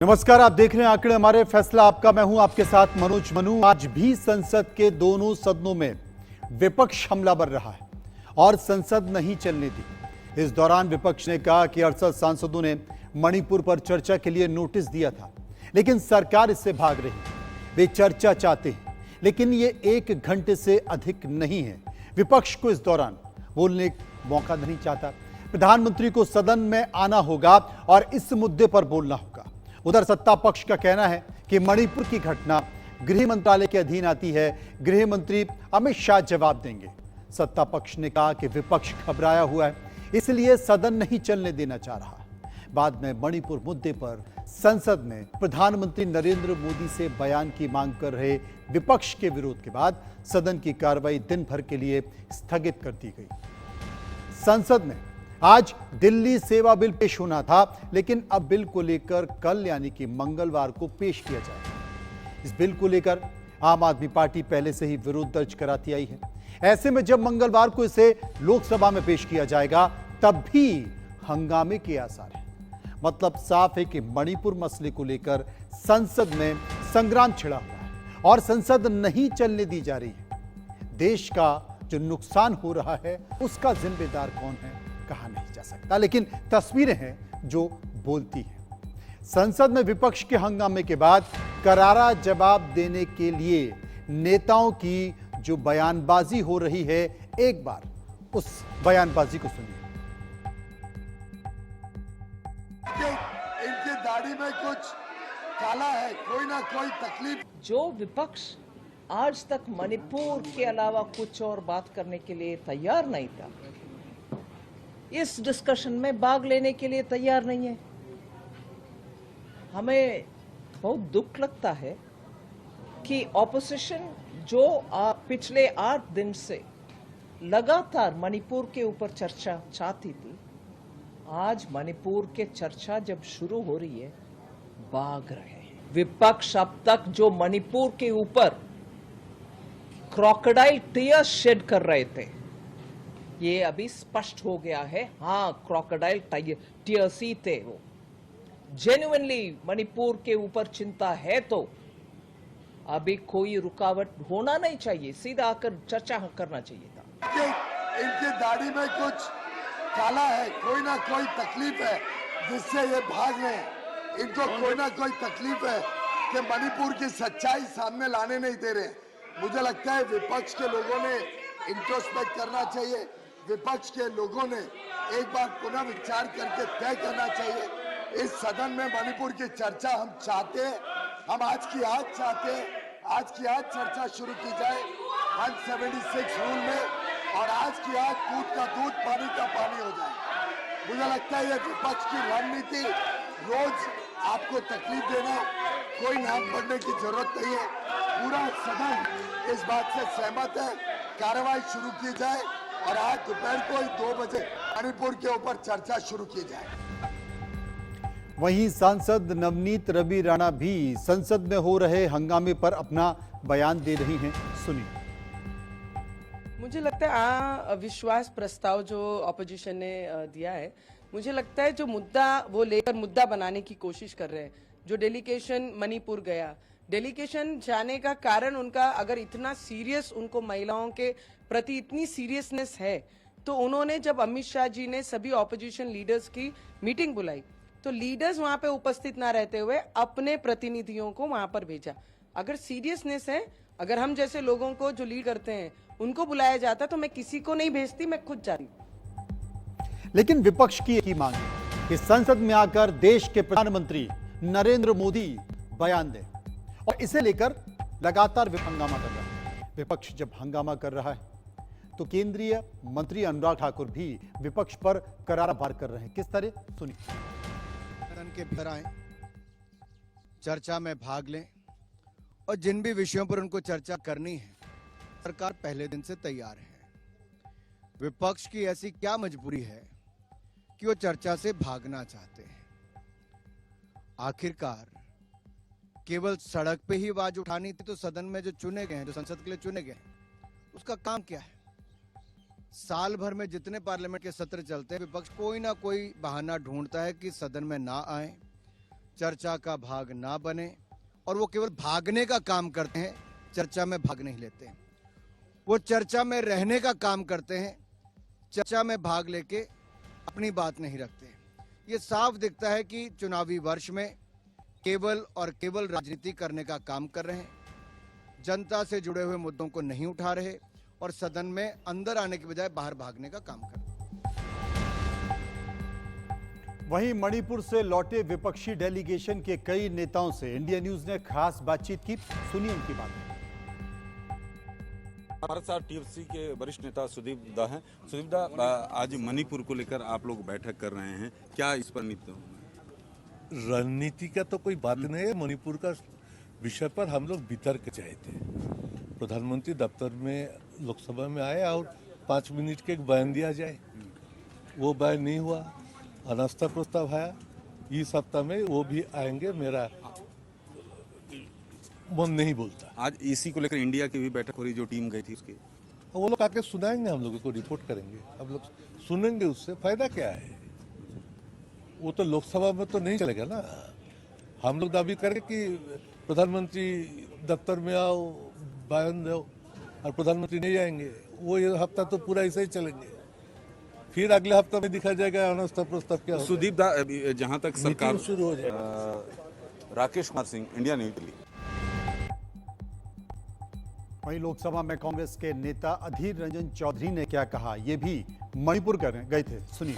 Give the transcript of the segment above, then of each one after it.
नमस्कार, आप देख रहे हैं आंकड़े हमारे, फैसला आपका। मैं हूं आपके साथ मनोज मनु। आज भी संसद के दोनों सदनों में विपक्ष हमलावर रहा है और संसद नहीं चलने दी। इस दौरान विपक्ष ने कहा कि 68 सांसदों ने मणिपुर पर चर्चा के लिए नोटिस दिया था, लेकिन सरकार इससे भाग रही है। वे चर्चा चाहते हैं, लेकिन ये 1 घंटे से अधिक नहीं है। विपक्ष को इस दौरान बोलने का मौका नहीं चाहता। प्रधानमंत्री को सदन में आना होगा और इस मुद्दे पर बोलना होगा। उधर सत्ता पक्ष का कहना है कि मणिपुर की घटना गृह मंत्रालय के अधीन आती है, गृह मंत्री अमित शाह जवाब देंगे। सत्ता पक्ष ने कहा कि विपक्ष घबराया हुआ है, इसलिए सदन नहीं चलने देना चाह रहा। बाद में मणिपुर मुद्दे पर संसद में प्रधानमंत्री नरेंद्र मोदी से बयान की मांग कर रहे विपक्ष के विरोध के बाद सदन की कार्रवाई दिन भर के लिए स्थगित कर दी गई। संसद में आज दिल्ली सेवा बिल पेश होना था, लेकिन अब बिल को लेकर कल यानी कि मंगलवार को पेश किया जाएगा। इस बिल को लेकर आम आदमी पार्टी पहले से ही विरोध दर्ज कराती आई है। ऐसे में जब मंगलवार को इसे लोकसभा में पेश किया जाएगा, तब भी हंगामे के आसार हैं। मतलब साफ है कि मणिपुर मसले को लेकर संसद में संग्राम छिड़ा हुआ है और संसद नहीं चलने दी जा रही है। देश का जो नुकसान हो रहा है, उसका जिम्मेदार कौन है, कहा नहीं जा सकता, लेकिन तस्वीरें हैं जो बोलती हैं। संसद में विपक्ष के हंगामे के बाद करारा जवाब देने के लिए नेताओं की जो बयानबाजी हो रही है, एक बार उस बयानबाजी को सुनिए। इनकी दाढ़ी में कुछ काला है, कोई ना कोई तकलीफ। जो विपक्ष आज तक मणिपुर के अलावा कुछ और बात करने के लिए तैयार नहीं था, इस डिस्कशन में भाग लेने के लिए तैयार नहीं है। हमें बहुत दुख लगता है कि ऑपोजिशन जो पिछले 8 दिन से लगातार मणिपुर के ऊपर चर्चा चाहती थी, आज मणिपुर के चर्चा जब शुरू हो रही है, भाग रहे हैं। विपक्ष अब तक जो मणिपुर के ऊपर क्रोकोडाइल टीयर्स शेड कर रहे थे, ये अभी स्पष्ट हो गया है। हाँ, क्रोकोडाइल टीयर्स ही थे। वो जेन्युइनली मणिपुर के ऊपर चिंता है तो अभी कोई रुकावट होना नहीं चाहिए, सीधा आकर चर्चा करना चाहिए था। इनकी दाढ़ी में कुछ काला है, कोई ना कोई तकलीफ है जिससे ये भाग रहे हैं। इनको कोई ना कोई तकलीफ है कि मणिपुर की सच्चाई सामने लाने नहीं दे रहे। मुझे लगता है विपक्ष के लोगों ने इंट्रोस्पेक्ट करना चाहिए। विपक्ष के लोगों ने एक बार पुनः विचार करके तय करना चाहिए। इस सदन में मणिपुर की चर्चा हम चाहते हैं, हम आज की आज चाहते हैं। आज की आज चर्चा शुरू की जाए 176 रूल में, और आज की आज दूध का दूध, पानी का पानी हो जाए। मुझे लगता है ये विपक्ष की रणनीति, रोज आपको तकलीफ देना, कोई नाम पढ़ने की जरूरत नहीं है। पूरा सदन इस बात से सहमत है, कार्रवाई शुरू की जाए और आज दोपहर को 2 बजे मणिपुर के ऊपर चर्चा शुरू की जाए। वहीं सांसद नवनीत रवि राणा भी संसद में हो रहे हंगामे पर अपना बयान दे रही हैं। सुनिए। मुझे लगता है अविश्वास प्रस्ताव जो ऑपोजिशन ने दिया है, मुझे लगता है जो मुद्दा वो लेकर मुद्दा बनाने की कोशिश कर रहे हैं। जो डेलीगेशन मणिपुर गया, डेलीगेशन जाने का कारण उनका अगर इतना सीरियस, उनको महिलाओं के प्रति इतनी सीरियसनेस है, तो उन्होंने जब अमित शाह जी ने सभी ऑपोजिशन लीडर्स की मीटिंग बुलाई, तो लीडर्स वहां पे उपस्थित ना रहते हुए अपने प्रतिनिधियों को वहां पर भेजा। अगर सीरियसनेस है, अगर हम जैसे लोगों को जो लीड करते हैं उनको बुलाया जाता, तो मैं किसी को नहीं भेजती, मैं खुद जाती। लेकिन विपक्ष की एक ही मांग है कि संसद में आकर देश के प्रधानमंत्री नरेंद्र मोदी बयान दें, और इसे लेकर लगातार हंगामा कर रहा है। विपक्ष जब हंगामा कर रहा है, तो केंद्रीय मंत्री अनुराग ठाकुर भी विपक्ष पर करारा वार कर रहे हैं। किस तरह, सुनिए। सदन के भीतर आए, चर्चा में भाग लें, और जिन भी विषयों पर उनको चर्चा करनी है, सरकार पहले दिन से तैयार है। विपक्ष की ऐसी क्या मजबूरी है कि वो चर्चा से भागना चाहते हैं? आखिरकार केवल सड़क पे ही आवाज उठानी थी, तो सदन में जो चुने गए हैं, जो संसद के लिए चुने गए हैं, उसका काम क्या है? साल भर में जितने पार्लियामेंट के सत्र चलते हैं, विपक्ष कोई ना कोई बहाना ढूंढता है कि सदन में ना आए, चर्चा का भाग ना बने, और वो केवल भागने का काम करते हैं, चर्चा में भाग नहीं लेते हैं। वो चर्चा में रहने का काम करते हैं, चर्चा में भाग लेके अपनी बात नहीं रखते। ये साफ दिखता है कि चुनावी वर्ष में केवल और केवल राजनीति करने का काम कर रहे हैं, जनता से जुड़े हुए मुद्दों को नहीं उठा रहे और सदन में अंदर आने के बजाय बाहर भागने का काम कर रहे हैं। वहीं मणिपुर से लौटे विपक्षी डेलीगेशन के कई नेताओं से इंडिया न्यूज ने खास बातचीत की। सुनिए उनकी बात। हमारे साथ टीएफसी के वरिष्ठ नेता सुदीप दा हैं। सुदीप दा, आज मणिपुर को लेकर आप लोग बैठक कर रहे हैं, क्या इस पर रणनीति का तो कोई बात नहीं है। मणिपुर का विषय पर हम लोग वितर्क चाहे थे। प्रधानमंत्री दफ्तर में लोकसभा में आए और 5 मिनट के एक बयान दिया जाए, वो बयान नहीं हुआ। अनास्था प्रस्ताव आया, इस सप्ताह में वो भी आएंगे, मेरा मन नहीं बोलता। आज इसी को लेकर इंडिया की भी बैठक हो रही, जो टीम गई थी उसकी। वो लोग आके सुनाएंगे, हम लोगों को रिपोर्ट करेंगे, हम लोग सुनेंगे, उससे फायदा क्या है। वो तो लोकसभा में तो नहीं चलेगा ना। हम लोग दावी करें कि प्रधानमंत्री दफ्तर में आओ, बयान दो, और प्रधानमंत्री नहीं आएंगे, वो ये हफ्ता तो पूरा ऐसे ही चलेंगे। फिर अगले हफ्ता में दिखा जाएगा अनास्था प्रस्ताव क्या होता है। सुदीप दा, जहां तक सरकार शुरू हो जाएगा। Rakesh Kumar Singh, India news Delhi. वहीं लोकसभा में कांग्रेस के नेता अधीर रंजन चौधरी ने क्या कहा, ये भी मणिपुर गए थे। सुनिए।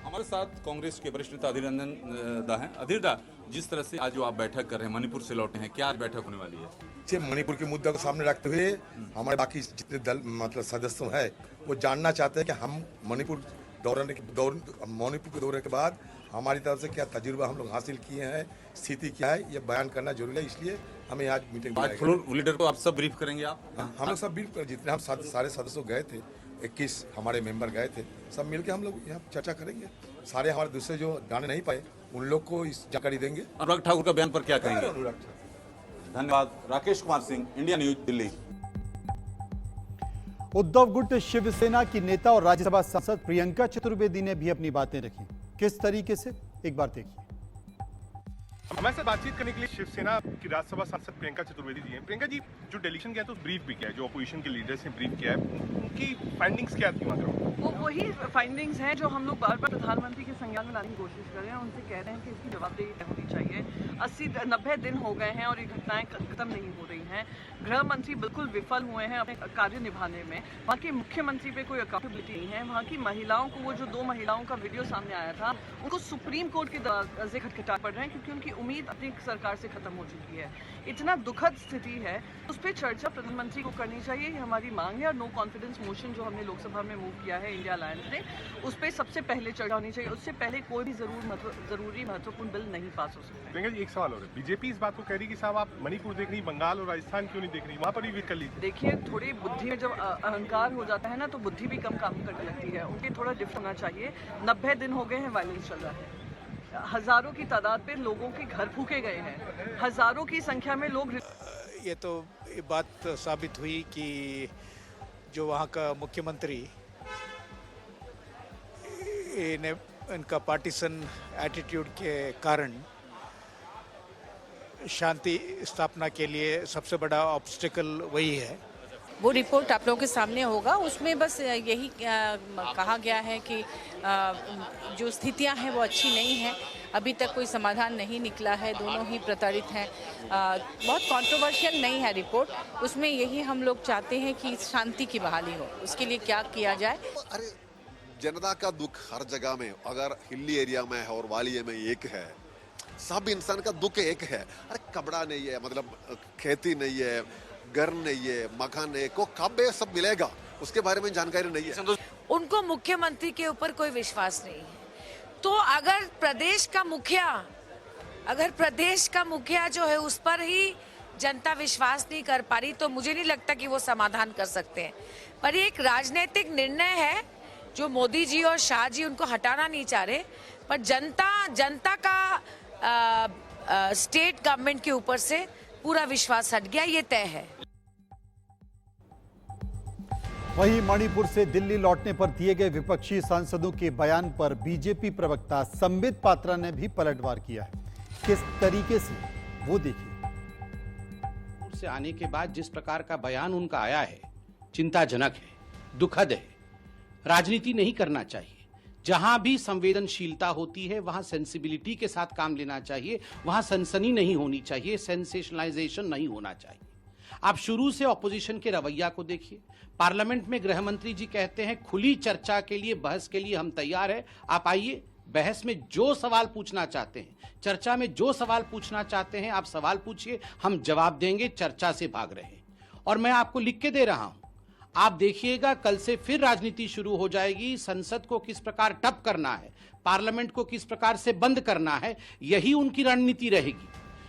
हमारे साथ कांग्रेस के वरिष्ठ नेता अधीर रंजन दा हैं। अधीर दा, जिस तरह से आज जो आप बैठक कर रहे हैं, मणिपुर से लौटे हैं, क्या आज बैठक होने वाली है? मणिपुर के मुद्दा को सामने रखते हुए हमारे बाकी जितने दल मतलब सदस्य हैं वो जानना चाहते हैं कि हम मणिपुर के दौरे के बाद हमारी तरफ से क्या तजुर्बा हम लोग हासिल किए हैं, स्थिति क्या है, ये बयान करना जरूरी है। इसलिए हमें आज मीटिंग आज फ्लोर लीडर को आप सब ब्रीफ करेंगे आप? हम लोग सब ब्रीफ कर, जितने हम सारे सदस्य गए थे, 21 हमारे मेंबर गए थे, सब मिलकर हम लोग यहाँ चर्चा करेंगे। सारे हमारे दूसरे जो जाने नहीं पाए उन लोग को इस जानकारी देंगे। अनुराग ठाकुर का बयान पर क्या कहेंगे? धन्यवाद। Rakesh Kumar Singh, India news Delhi. उद्धव गुट शिवसेना की नेता और राज्यसभा सांसद प्रियंका चतुर्वेदी ने भी अपनी बातें रखी। किस तरीके से, एक बार देखिए। हमारे साथ बातचीत करने के लिए शिवसेना की राज्यसभा सांसद प्रियंका चतुर्वेदी जी हैं। प्रियंका जी, जो डेलीगेशन किया तो ब्रीफ भी किया है, जो अपोजिशन के लीडर्स ने ब्रीफ किया है, उनकी फाइंडिंग्स क्या थी? वो वही फाइंडिंग्स हैं जो हम लोग बार बार प्रधानमंत्री के संज्ञान में लाने की कोशिश कर रहे हैं। उनसे कह रहे हैं कि इसकी जवाबदेही होनी चाहिए। 80-90 दिन हो गए हैं और ये घटनाएं खत्म नहीं हो रही हैं। गृह मंत्री बिल्कुल विफल हुए हैं अपने कार्य निभाने में। वहाँ के मुख्यमंत्री पे कोई अकाउंटेबिलिटी नहीं है। वहाँ की महिलाओं को, वो जो 2 महिलाओं का वीडियो सामने आया था, उनको सुप्रीम कोर्ट के दरवाजे खटखटा पड़ रहे हैं क्योंकि उनकी उम्मीद अपनी सरकार से खत्म हो चुकी है। इतना दुखद स्थिति है, उस पर चर्चा प्रधानमंत्री को करनी चाहिए, ये हमारी मांग है। और नो कॉन्फिडेंस मोशन जो हमने लोकसभा में मूव किया है इंडिया अलायंस ने, उस पर सबसे पहले चर्चा होनी चाहिए। उससे पहले कोई भी जरूरी महत्वपूर्ण बिल नहीं पास हो सकता। प्रियंका जी, एक सवाल और है। बीजेपी इस बात को कह रही कि साहब आप मणिपुर देख रही, बंगाल और राजस्थान क्यों नहीं देख रही? वहाँ पर भी विकल्प लीजिए। देखिए, थोड़ी बुद्धि में जब अहंकार हो जाता है ना, तो बुद्धि भी कम काम करने लगती है। उनके थोड़ा डिफरेंट होना चाहिए। 90 दिन हो गए हैं वायलेंस चल रहा है। हजारों की तादाद पे लोगों के घर फूके गए हैं। हजारों की संख्या में लोग। ये तो बात साबित हुई कि जो वहाँ का मुख्यमंत्री इनका पार्टीशन एटीट्यूड के कारण शांति स्थापना के लिए सबसे बड़ा ऑब्स्टिकल वही है। वो रिपोर्ट आप लोगों के सामने होगा। उसमें बस यही कहा गया है कि जो स्थितियां हैं वो अच्छी नहीं हैं। अभी तक कोई समाधान नहीं निकला है, दोनों ही प्रताड़ित हैं। बहुत कंट्रोवर्शियल नहीं है रिपोर्ट। उसमें यही हम लोग चाहते हैं कि शांति की बहाली हो, उसके लिए क्या किया जाए। अरे जनता का दुख हर जगह में, अगर हिली एरिया में है और वाली में एक है, सब इंसान का दुख एक है। अरे कपड़ा नहीं है, मतलब खेती नहीं है, घर नहीं है, मकान नहीं है, को कब ये सब मिलेगा उसके बारे में जानकारी नहीं है। उनको मुख्यमंत्री के ऊपर कोई विश्वास नहीं है। तो अगर प्रदेश का मुखिया जो है उस पर ही जनता विश्वास नहीं कर पा रही, तो मुझे नहीं लगता कि वो समाधान कर सकते हैं। पर ये एक राजनीतिक निर्णय है जो मोदी जी और शाह जी उनको हटाना नहीं चाह रहे, पर जनता का स्टेट गवर्नमेंट के ऊपर से पूरा विश्वास हट गया, ये तय है। वहीं मणिपुर से दिल्ली लौटने पर दिए गए विपक्षी सांसदों के बयान पर बीजेपी प्रवक्ता संबित पात्रा ने भी पलटवार किया है। किस तरीके से, वो देखिए। से आने के बाद जिस प्रकार का बयान उनका आया है, चिंताजनक है, दुखद है। राजनीति नहीं करना चाहिए। जहां भी संवेदनशीलता होती है वहां सेंसिबिलिटी के साथ काम लेना चाहिए, वहां सनसनी नहीं होनी चाहिए, सेंसेशनलाइजेशन नहीं होना चाहिए। आप शुरू से ऑपोजिशन के रवैया को देखिए। पार्लियामेंट में गृह मंत्री जी कहते हैं खुली चर्चा के लिए, बहस के लिए हम तैयार हैं, आप आइए, बहस में जो सवाल पूछना चाहते हैं, चर्चा में जो सवाल पूछना चाहते हैं, आप सवाल पूछिए, हम जवाब देंगे, चर्चा से भाग रहे। और मैं आपको लिख के दे रहा हूं, आप देखिएगा कल से फिर राजनीति शुरू हो जाएगी। संसद को किस प्रकार ठप करना है, पार्लियामेंट को किस प्रकार से बंद करना है, यही उनकी रणनीति रहेगी।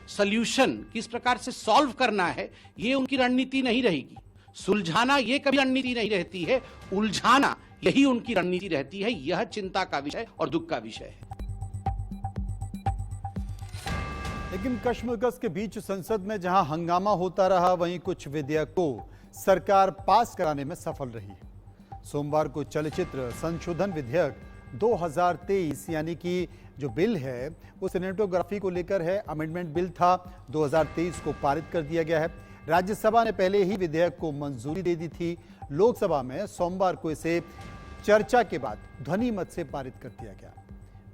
सॉल्यूशन किस प्रकार से सॉल्व करना है, ये उनकी रणनीति नहीं रहेगी। सुलझाना ये कभी रणनीति नहीं रहती है, उलझाना यही उनकी रणनीति रहती है। यह चिंता का विषय और दुख का विषय है। लेकिन कश्मकश के बीच संसद में जहां हंगामा होता रहा, वहीं कुछ विधेयकों सरकार पास कराने में सफल रही है। सोमवार को चलचित्र संशोधन विधेयक 2023 यानी कि जो बिल है वो सिनेमेटोग्राफी को लेकर है, अमेंडमेंट बिल था, 2023 को पारित कर दिया गया है। राज्यसभा ने पहले ही विधेयक को मंजूरी दे दी थी। लोकसभा में सोमवार को इसे चर्चा के बाद ध्वनि मत से पारित कर दिया गया।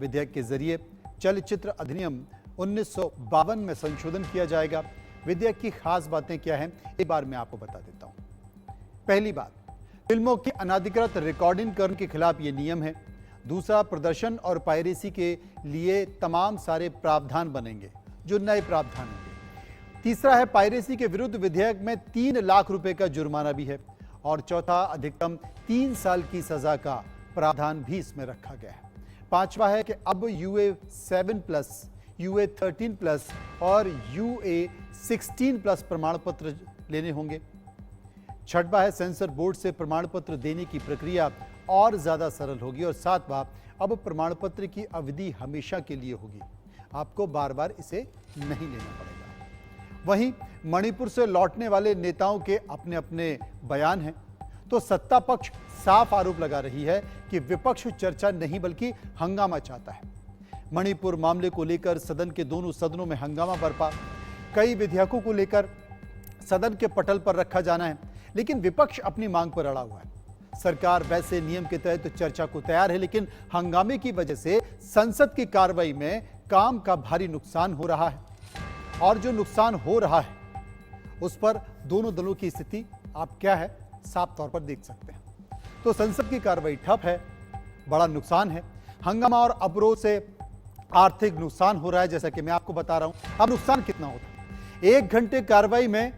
विधेयक के जरिए चलचित्र अधिनियम 1952 में संशोधन किया जाएगा। विधेयक की खास बातें क्या हैं, एक बार मैं आपको बता देता हूं। पहली बात, फिल्मों की अनाधिकृत रिकॉर्डिंग करने के खिलाफ ये नियम है। दूसरा, प्रदर्शन और पायरेसी के लिए तमाम सारे प्रावधान बनेंगे, जो नए प्रावधान होंगे। तीसरा है, पायरेसी के विरुद्ध विधेयक में 3 लाख रुपए का जुर्माना भी है। और चौथा, अधिकतम 3 साल की सजा का प्रावधान भी इसमें रखा गया है। पांचवा है कि अब UA7+, UA13+ और UA16+ प्रमाण पत्र लेने होंगे। छठवां है, सेंसर बोर्ड से प्रमाण पत्र देने की प्रक्रिया और ज्यादा सरल होगी। और सातवां, अब प्रमाण पत्र की अवधि हमेशा के लिए होगी, आपको बार बार इसे नहीं लेना पड़ेगा। वहीं मणिपुर से लौटने वाले नेताओं के अपने अपने बयान हैं। तो सत्ता पक्ष साफ आरोप लगा रही है कि विपक्ष चर्चा नहीं बल्कि हंगामा चाहता है। मणिपुर मामले को लेकर सदन के दोनों सदनों में हंगामा बरपा। कई विधेयकों को लेकर सदन के पटल पर रखा जाना है, लेकिन विपक्ष अपनी मांग पर अड़ा हुआ है। सरकार वैसे नियम के तहत चर्चा को तैयार है, लेकिन हंगामे की वजह से संसद की कार्रवाई में काम का भारी नुकसान हो रहा है। और जो नुकसान हो रहा है उस पर दोनों दलों की स्थिति आप क्या है साफ तौर पर देख सकते हैं। तो संसद की कार्रवाई ठप है, बड़ा नुकसान है। हंगामा और अवरोध से आर्थिक नुकसान हो रहा है, जैसा कि मैं आपको बता रहा हूं। अब नुकसान कितना होता है? 1 घंटे कार्रवाई में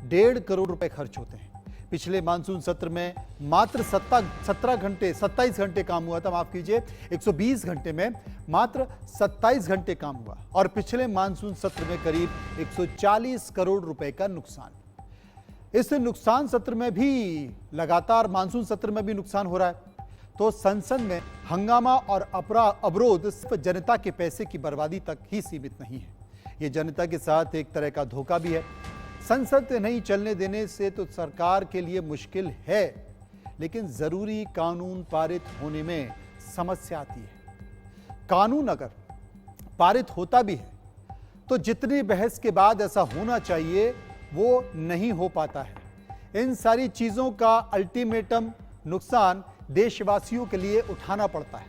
1.5 करोड़ रुपए खर्च होते हैं। पिछले मानसून सत्र में मात्र 27 घंटे काम हुआ था, माफ कीजिए, 120 घंटे में मात्र 27 घंटे काम हुआ। और पिछले मानसून सत्र में करीब 140 करोड़ रुपए का नुकसान। इस नुकसान सत्र में भी लगातार मानसून सत्र में भी नुकसान हो रहा है। तो संसद में हंगामा और अवरोध सिर्फ जनता के पैसे की बर्बादी तक ही सीमित नहीं है, ये जनता के साथ एक तरह का धोखा भी है। संसद नहीं चलने देने से तो सरकार के लिए मुश्किल है, लेकिन जरूरी कानून पारित होने में समस्या आती है। कानून अगर पारित होता भी है तो जितनी बहस के बाद ऐसा होना चाहिए वो नहीं हो पाता है। इन सारी चीजों का अल्टीमेटम नुकसान देशवासियों के लिए उठाना पड़ता है।